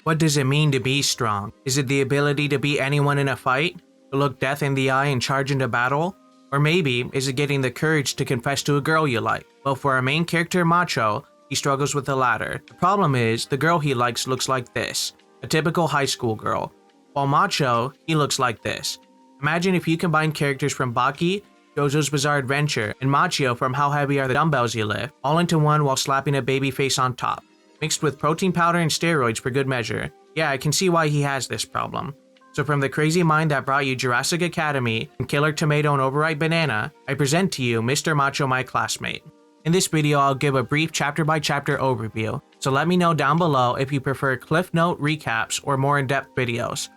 What does it mean to be strong? Is it the ability to beat anyone in a fight? To look death in the eye and charge into battle? Or maybe, is it getting the courage to confess to a girl you like? Well, for our main character, Macho, he struggles with the latter. The problem is, the girl he likes looks like this. A typical high school girl. While Macho, he looks like this. Imagine if you combine characters from Baki, JoJo's Bizarre Adventure, and Macho from How Heavy Are the Dumbbells You Lift, all into one while slapping a baby face on top. Mixed with protein powder and steroids for good measure. Yeah, I can see why he has this problem. So from the crazy mind that brought you Jurassic Academy and Killer Tomato and Overripe Banana, I present to you Mr. Macho, my classmate. In this video, I'll give a brief chapter-by-chapter overview, so let me know down below if you prefer Cliff Note recaps or more in-depth videos.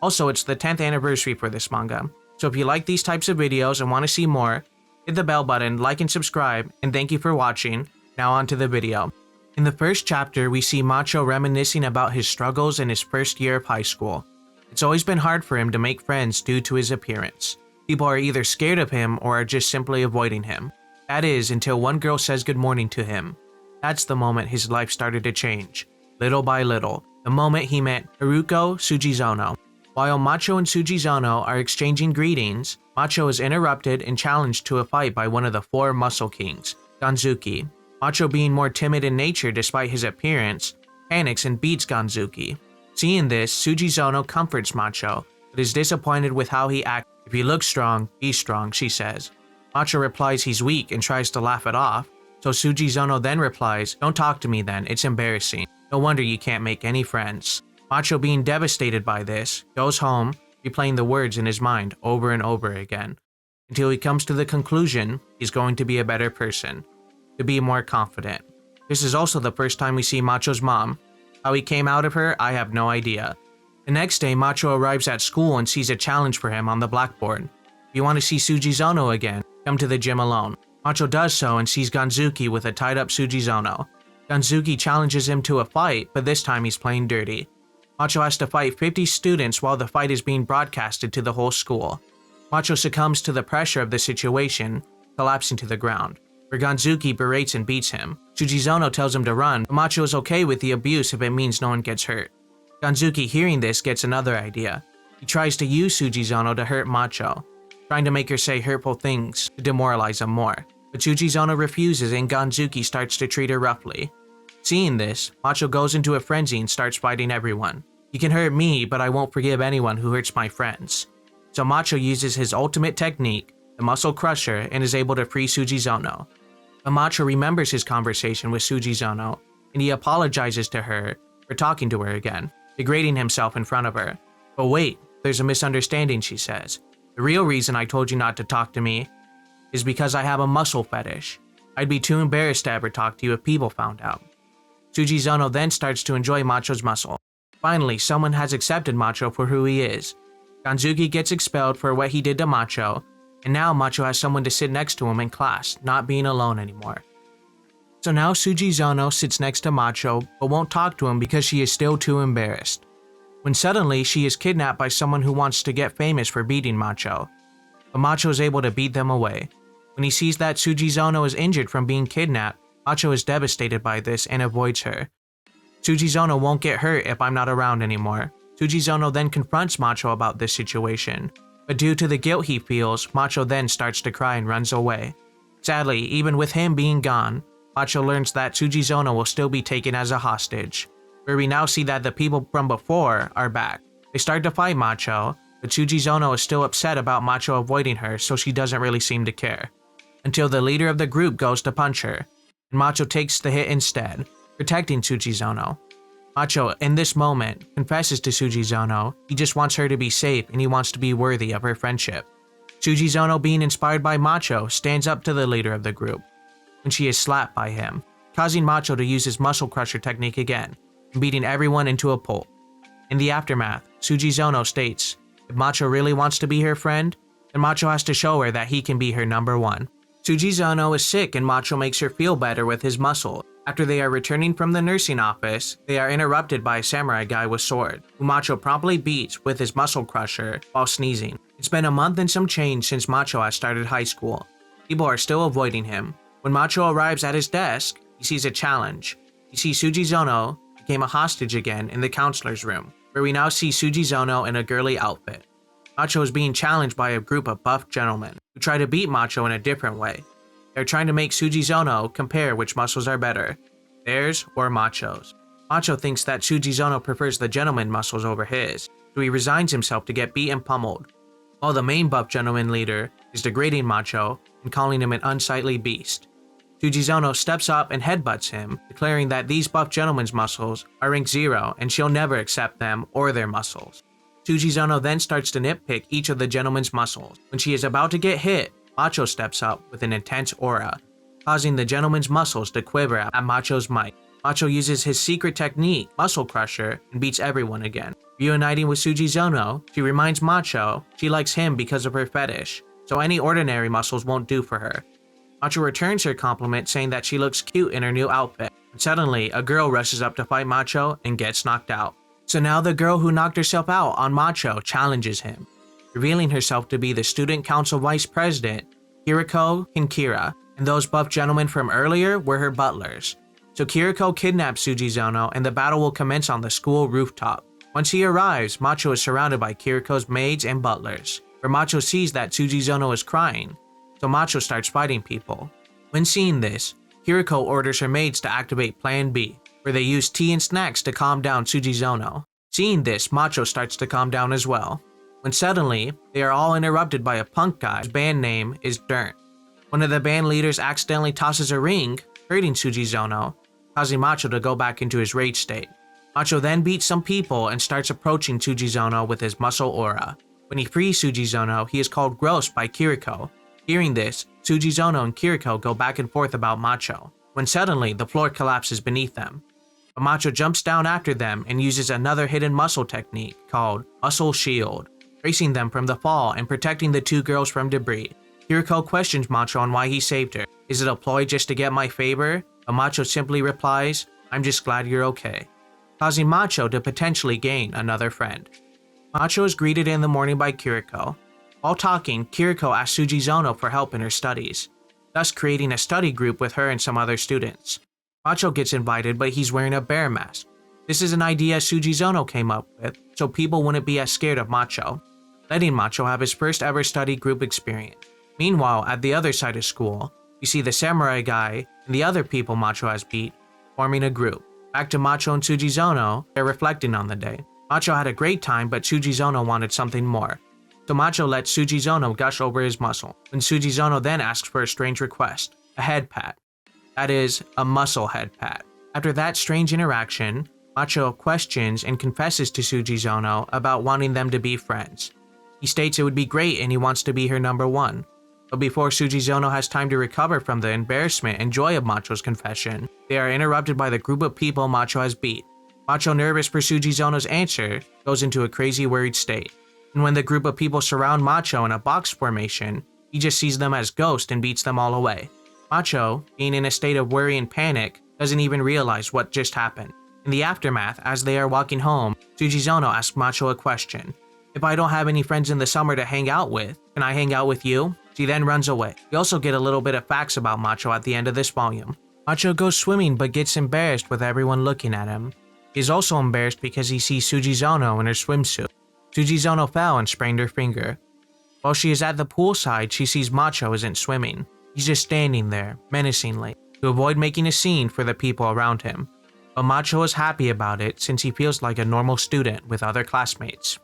Also, it's the 10th anniversary for this manga, so if you like these types of videos and want to see more, hit the bell button, like and subscribe, and thank you for watching. Now on to the video. In the first chapter, we see Macho reminiscing about his struggles in his first year of high school. It's always been hard for him to make friends due to his appearance. People are either scared of him or are just simply avoiding him. That is, until one girl says good morning to him. That's the moment his life started to change. Little by little, the moment he met Haruko Tsuchizono. While Macho and Tsuchizono are exchanging greetings, Macho is interrupted and challenged to a fight by one of the 4 Muscle Kings, Ganzuki. Macho, being more timid in nature despite his appearance, panics and beats Ganzuki. Seeing this, Tsuchizono comforts Macho, but is disappointed with how he acts. If you look strong, be strong, she says. Macho replies he's weak and tries to laugh it off, so Tsuchizono then replies, "Don't talk to me then, it's embarrassing. No wonder you can't make any friends." Macho, being devastated by this, goes home, replaying the words in his mind over and over again, until he comes to the conclusion he's going to be a better person, to be more confident. This is also the first time we see Macho's mom. How he came out of her, I have no idea. The next day, Macho arrives at school and sees a challenge for him on the blackboard. If you want to see Tsuchizono again, come to the gym alone. Macho does so and sees Ganzuki with a tied up Tsuchizono. Ganzuki challenges him to a fight, but this time he's playing dirty. Macho has to fight 50 students while the fight is being broadcasted to the whole school. Macho succumbs to the pressure of the situation, collapsing to the ground, where Ganzuki berates and beats him. Tsuchizono tells him to run, but Macho is okay with the abuse if it means no one gets hurt. Ganzuki, hearing this, gets another idea. He tries to use Tsuchizono to hurt Macho, trying to make her say hurtful things to demoralize him more. But Tsuchizono refuses and Ganzuki starts to treat her roughly. Seeing this, Macho goes into a frenzy and starts fighting everyone. "You can hurt me, but I won't forgive anyone who hurts my friends." So Macho uses his ultimate technique, the Muscle Crusher, and is able to free Tsuchizono. But Macho remembers his conversation with Tsuchizono, and he apologizes to her for talking to her again, degrading himself in front of her. "But wait, there's a misunderstanding," she says. "The real reason I told you not to talk to me is because I have a muscle fetish. I'd be too embarrassed to ever talk to you if people found out." Tsuchizono then starts to enjoy Macho's muscle. Finally, someone has accepted Macho for who he is. Ganzuki gets expelled for what he did to Macho, and now Macho has someone to sit next to him in class, not being alone anymore. So now Tsuchizono sits next to Macho, but won't talk to him because she is still too embarrassed. When suddenly, she is kidnapped by someone who wants to get famous for beating Macho. But Macho is able to beat them away. When he sees that Tsuchizono is injured from being kidnapped, Macho is devastated by this and avoids her. "Tsuchizono won't get hurt if I'm not around anymore." Tsuchizono then confronts Macho about this situation, but due to the guilt he feels, Macho then starts to cry and runs away. Sadly, even with him being gone, Macho learns that Tsuchizono will still be taken as a hostage, where we now see that the people from before are back. They start to fight Macho, but Tsuchizono is still upset about Macho avoiding her, so she doesn't really seem to care. Until the leader of the group goes to punch her, and Macho takes the hit instead, protecting Tsuchizono. Macho, in this moment, confesses to Tsuchizono he just wants her to be safe and he wants to be worthy of her friendship. Tsuchizono, being inspired by Macho, stands up to the leader of the group, when she is slapped by him, causing Macho to use his Muscle Crusher technique again, and beating everyone into a pulp. In the aftermath, Tsuchizono states, if Macho really wants to be her friend, then Macho has to show her that he can be her number one. Tsuchizono is sick and Macho makes her feel better with his muscle. After they are returning from the nursing office, they are interrupted by a samurai guy with sword, who Macho promptly beats with his Muscle Crusher while sneezing. It's been a month and some change since Macho has started high school. People are still avoiding him. When Macho arrives at his desk, he sees a challenge. He sees Tsuchizono, became a hostage again in the counselor's room, where we now see Sujizono in a girly outfit. Macho is being challenged by a group of buff gentlemen who try to beat Macho in a different way. They're trying to make Sujizono compare which muscles are better, theirs or Macho's. Macho thinks that Sujizono prefers the gentleman muscles over his, so he resigns himself to get beat and pummeled, while the main buff gentleman leader is degrading Macho and calling him an unsightly beast. Sujizono steps up and headbutts him, declaring that these buff gentlemen's muscles are rank 0 and she'll never accept them or their muscles. Sujizono then starts to nitpick each of the gentlemen's muscles. When she is about to get hit, Macho steps up with an intense aura, causing the gentleman's muscles to quiver at Macho's might. Macho uses his secret technique, Muscle Crusher, and beats everyone again. Reuniting with Sujizono, she reminds Macho she likes him because of her fetish, so any ordinary muscles won't do for her. Macho returns her compliment saying that she looks cute in her new outfit, and suddenly a girl rushes up to fight Macho and gets knocked out. So now the girl who knocked herself out on Macho challenges him, revealing herself to be the student council vice president, Kiriko Kinkira, and those buff gentlemen from earlier were her butlers. So Kiriko kidnaps Sujizono and the battle will commence on the school rooftop. Once he arrives, Macho is surrounded by Kiriko's maids and butlers, where Macho sees that Sujizono is crying, so Macho starts fighting people. When seeing this, Kiriko orders her maids to activate Plan B, where they use tea and snacks to calm down Sujizono. Seeing this, Macho starts to calm down as well, when suddenly, they are all interrupted by a punk guy whose band name is Dirt. One of the band leaders accidentally tosses a ring, hurting Sujizono, causing Macho to go back into his rage state. Macho then beats some people and starts approaching Sujizono with his muscle aura. When he frees Sujizono, he is called gross by Kiriko. Hearing this, Sujizono and Kiriko go back and forth about Macho, when suddenly the floor collapses beneath them. But Macho jumps down after them and uses another hidden muscle technique called Muscle Shield, bracing them from the fall and protecting the two girls from debris. Kiriko questions Macho on why he saved her. Is it a ploy just to get my favor? But Macho simply replies, I'm just glad you're okay, causing Macho to potentially gain another friend. Macho is greeted in the morning by Kiriko. While talking, Kiriko asks Sujizono for help in her studies, thus creating a study group with her and some other students. Macho gets invited, but he's wearing a bear mask. This is an idea Sujizono came up with, so people wouldn't be as scared of Macho, letting Macho have his first ever study group experience. Meanwhile, at the other side of school, we see the samurai guy and the other people Macho has beat, forming a group. Back to Macho and Sujizono, they're reflecting on the day. Macho had a great time, but Sujizono wanted something more. So Macho lets Sujizono gush over his muscle, when Sujizono then asks for a strange request, a head pat. That is, a muscle head pat. After that strange interaction, Macho questions and confesses to Sujizono about wanting them to be friends. He states it would be great and he wants to be her number one. But before Sujizono has time to recover from the embarrassment and joy of Macho's confession, they are interrupted by the group of people Macho has beat. Macho, nervous for Sujizono's answer, goes into a crazy worried state. And when the group of people surround Macho in a box formation, he just sees them as ghosts and beats them all away. Macho, being in a state of worry and panic, doesn't even realize what just happened. In the aftermath, as they are walking home, Sujizono asks Macho a question. If I don't have any friends in the summer to hang out with, can I hang out with you? She then runs away. We also get a little bit of facts about Macho at the end of this volume. Macho goes swimming but gets embarrassed with everyone looking at him. He is also embarrassed because he sees Sujizono in her swimsuit. Sujizono fell and sprained her finger. While she is at the poolside, she sees Macho isn't swimming. He's just standing there, menacingly, to avoid making a scene for the people around him. But Macho is happy about it since he feels like a normal student with other classmates.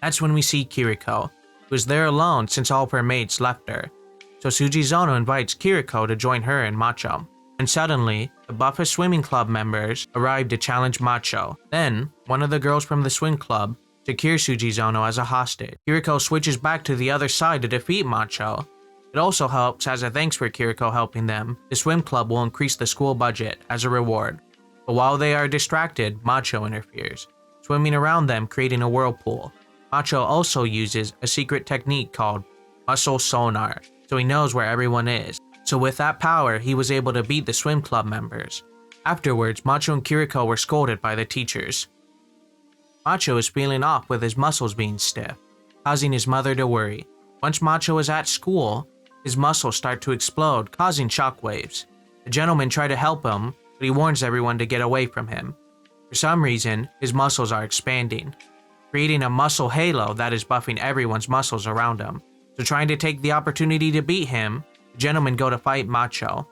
That's when we see Kiriko, who is there alone since all of her mates left her. So Sujizono invites Kiriko to join her and Macho. And suddenly, the Buffa swimming club members arrive to challenge Macho. Then, one of the girls from the swim club secures Sujizono as a hostage. Kiriko switches back to the other side to defeat Macho. It also helps as a thanks for Kiriko helping them, the swim club will increase the school budget as a reward. But while they are distracted, Macho interferes, swimming around them creating a whirlpool. Macho also uses a secret technique called muscle sonar, so he knows where everyone is. So with that power, he was able to beat the swim club members. Afterwards, Macho and Kiriko were scolded by the teachers. Macho is feeling off with his muscles being stiff, causing his mother to worry. Once Macho is at school, his muscles start to explode, causing shockwaves. The gentlemen try to help him, but he warns everyone to get away from him. For some reason, his muscles are expanding, creating a muscle halo that is buffing everyone's muscles around him. So trying to take the opportunity to beat him, the gentlemen go to fight Macho,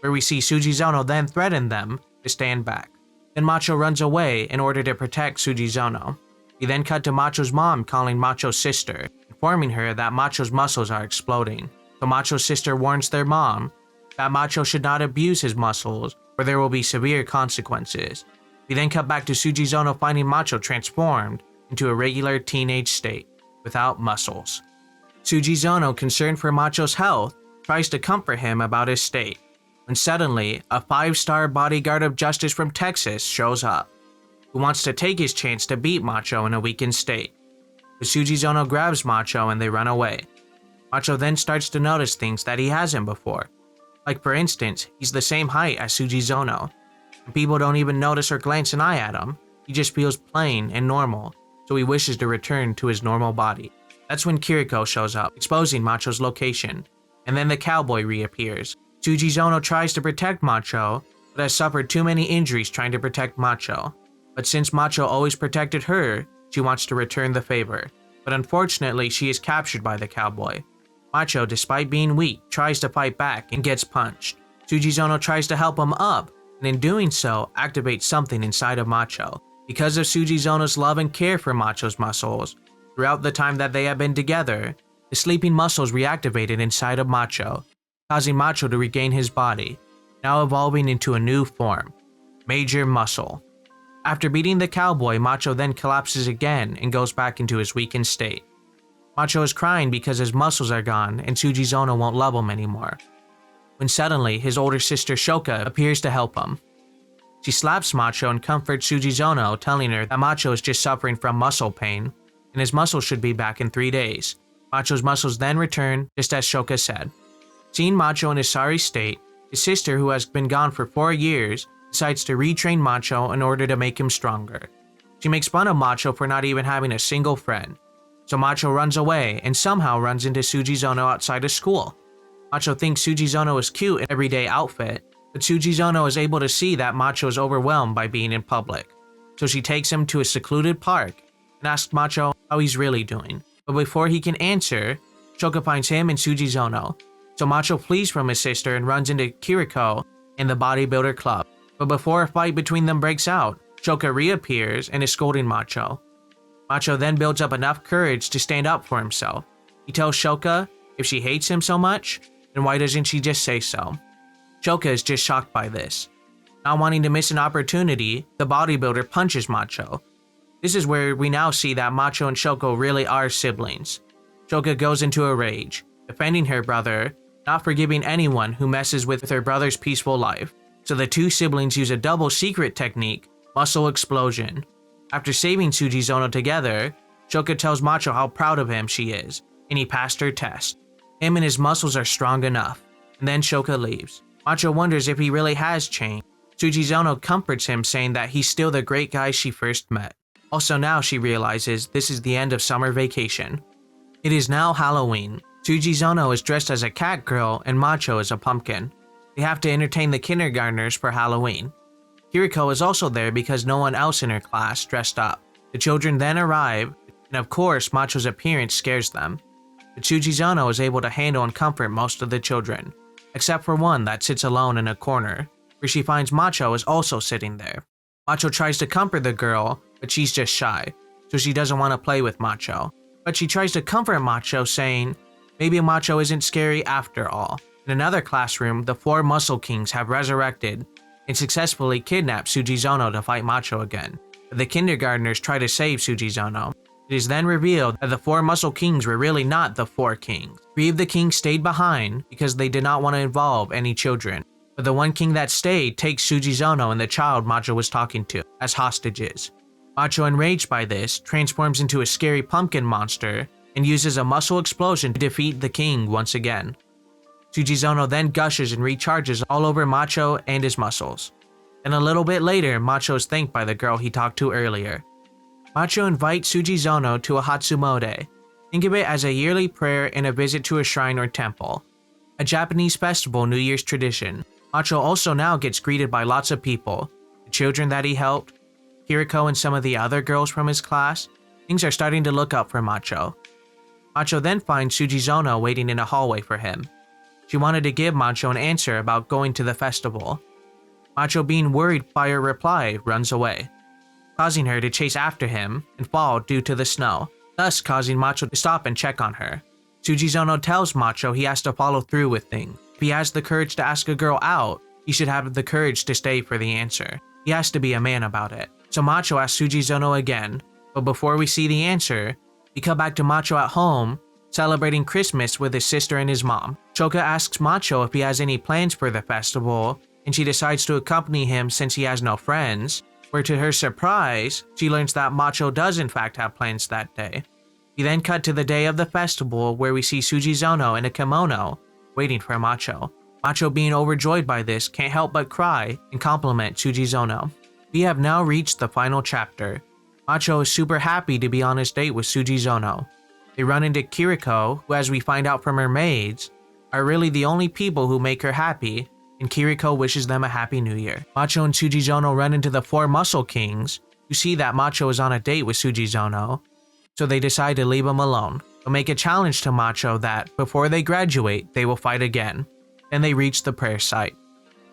where we see Sujizono then threaten them to stand back. Then Macho runs away in order to protect Sujizono. We then cut to Macho's mom calling Macho's sister, informing her that Macho's muscles are exploding. So Macho's sister warns their mom that Macho should not abuse his muscles or there will be severe consequences. We then cut back to Sujizono finding Macho transformed into a regular teenage state, without muscles. Sujizono, concerned for Macho's health, tries to comfort him about his state, when suddenly a 5-star bodyguard of justice from Texas shows up, who wants to take his chance to beat Macho in a weakened state. But Sujizono grabs Macho and they run away. Macho then starts to notice things that he hasn't before. Like for instance, he's the same height as Sujizono, and people don't even notice or glance an eye at him. He just feels plain and normal, so he wishes to return to his normal body. That's when Kiriko shows up, exposing Macho's location, and then the cowboy reappears. Sujizono tries to protect Macho, but has suffered too many injuries trying to protect Macho. But since Macho always protected her, she wants to return the favor. But unfortunately, she is captured by the cowboy. Macho, despite being weak, tries to fight back and gets punched. Sujizono tries to help him up, and in doing so, activates something inside of Macho. Because of Sujizono's love and care for Macho's muscles, throughout the time that they have been together, the sleeping muscles reactivated inside of Macho, causing Macho to regain his body, now evolving into a new form, Major Muscle. After beating the cowboy, Macho then collapses again and goes back into his weakened state. Macho is crying because his muscles are gone and Sujizono won't love him anymore, when suddenly his older sister Shoka appears to help him. She slaps Macho and comforts Sujizono, telling her that Macho is just suffering from muscle pain, and his muscles should be back in 3 days. Macho's muscles then return, just as Shoka said. Seeing Macho in his sorry state, his sister, who has been gone for 4 years, decides to retrain Macho in order to make him stronger. She makes fun of Macho for not even having a single friend, so Macho runs away and somehow runs into Sujizono outside of school. Macho thinks Sujizono is cute in everyday outfit, but Sujizono is able to see that Macho is overwhelmed by being in public, so she takes him to a secluded park and asks Macho how he's really doing. But before he can answer, Shoka finds him and Sujizono, so Macho flees from his sister and runs into Kiriko in the bodybuilder club. But before a fight between them breaks out, Shoka reappears and is scolding Macho. Macho then builds up enough courage to stand up for himself. He tells Shoka if she hates him so much, then why doesn't she just say so? Shoka is just shocked by this. Not wanting to miss an opportunity, the bodybuilder punches Macho. This is where we now see that Macho and Shoka really are siblings. Shoka goes into a rage, defending her brother, not forgiving anyone who messes with her brother's peaceful life. So the two siblings use a double secret technique, Muscle Explosion. After saving Sujizono together, Shoka tells Macho how proud of him she is, and he passed her test. Him and his muscles are strong enough, and then Shoka leaves. Macho wonders if he really has changed. Sujizono comforts him, saying that he's still the great guy she first met. Also now she realizes this is the end of summer vacation. It is now Halloween. Sujizono is dressed as a cat girl and Macho is a pumpkin. They have to entertain the kindergartners for Halloween. Kiriko is also there because no one else in her class dressed up. The children then arrive, and of course Macho's appearance scares them. But Sujizono is able to handle and comfort most of the children, except for one that sits alone in a corner, where she finds Macho is also sitting there. Macho tries to comfort the girl, but she's just shy, so she doesn't want to play with Macho. But she tries to comfort Macho, saying maybe Macho isn't scary after all. In another classroom, the 4 Muscle Kings have resurrected and successfully kidnapped Sujizono to fight Macho again. But the kindergartners try to save Sujizono. It is then revealed that the 4 Muscle Kings were really not the 4 kings. 3 of the kings stayed behind because they did not want to involve any children. But the one king that stayed takes Sujizono and the child Macho was talking to as hostages. Macho, enraged by this, transforms into a scary pumpkin monster and uses a muscle explosion to defeat the king once again. Sujizono then gushes and recharges all over Macho and his muscles. And a little bit later, Macho is thanked by the girl he talked to earlier. Macho invites Sujizono to a Hatsumode. Think of it as a yearly prayer and a visit to a shrine or temple. A Japanese festival New Year's tradition. Macho also now gets greeted by lots of people, the children that he helped, Kiriko and some of the other girls from his class, things are starting to look up for Macho. Macho then finds Sujizono waiting in a hallway for him. She wanted to give Macho an answer about going to the festival. Macho, being worried by her reply, runs away, causing her to chase after him and fall due to the snow, thus causing Macho to stop and check on her. Sujizono tells Macho he has to follow through with things. If he has the courage to ask a girl out, he should have the courage to stay for the answer. He has to be a man about it. So Macho asks Sujizono again, but before we see the answer, we come back to Macho at home, celebrating Christmas with his sister and his mom. Choka asks Macho if he has any plans for the festival, and she decides to accompany him since he has no friends, where to her surprise, she learns that Macho does in fact have plans that day. We then cut to the day of the festival where we see Sujizono in a kimono, waiting for Macho. Macho, being overjoyed by this, can't help but cry and compliment Sujizono. We have now reached the final chapter. Macho is super happy to be on his date with Sujizono. They run into Kiriko, who, as we find out from her maids, are really the only people who make her happy, and Kiriko wishes them a happy new year. Macho and Sujizono run into the 4 Muscle Kings, who see that Macho is on a date with Sujizono, so they decide to leave him alone. They'll make a challenge to Macho that, before they graduate, they will fight again. Then they reach the prayer site.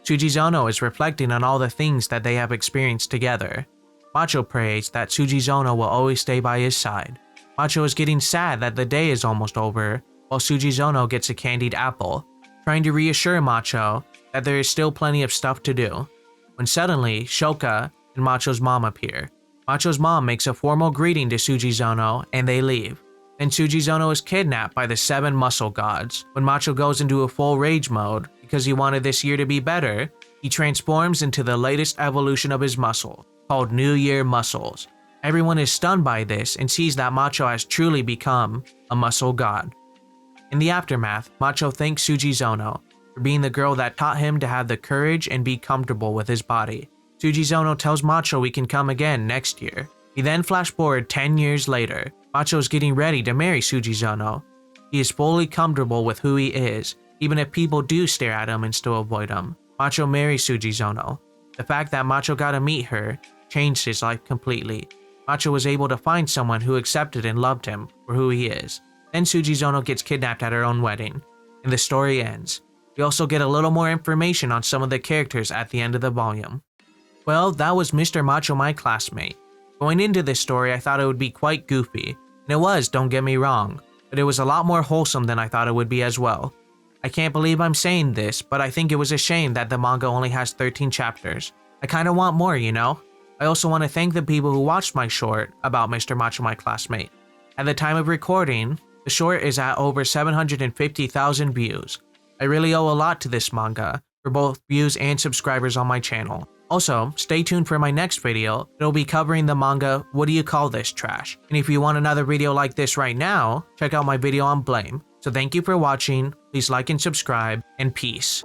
Sujizono is reflecting on all the things that they have experienced together. Macho prays that Sujizono will always stay by his side. Macho is getting sad that the day is almost over, while Sujizono gets a candied apple, trying to reassure Macho that there is still plenty of stuff to do, when suddenly Shoka and Macho's mom appear. Macho's mom makes a formal greeting to Sujizono and they leave. Then Sujizono is kidnapped by the 7 muscle gods. When Macho goes into a full rage mode because he wanted this year to be better, he transforms into the latest evolution of his muscle, called New Year Muscles. Everyone is stunned by this and sees that Macho has truly become a muscle god. In the aftermath, Macho thanks Sujizono for being the girl that taught him to have the courage and be comfortable with his body. Sujizono tells Macho we can come again next year. We then flash forward 10 years later. Macho is getting ready to marry Sujizono. He is fully comfortable with who he is, even if people do stare at him and still avoid him. Macho marries Sujizono. The fact that Macho got to meet her changed his life completely. Macho was able to find someone who accepted and loved him for who he is. Then Sujizono gets kidnapped at her own wedding, and the story ends. We also get a little more information on some of the characters at the end of the volume. Well, that was Mr. Macho, my classmate. Going into this story, I thought it would be quite goofy, and it was, don't get me wrong, but it was a lot more wholesome than I thought it would be as well. I can't believe I'm saying this, but I think it was a shame that the manga only has 13 chapters. I kinda want more, you know? I also want to thank the people who watched my short about Mr. Macho, my classmate. At the time of recording, the short is at over 750,000 views. I really owe a lot to this manga, for both views and subscribers on my channel. Also, stay tuned for my next video. It'll be covering the manga What Do You Call This Trash? And if you want another video like this right now, check out my video on Blame. So thank you for watching, please like and subscribe, and peace.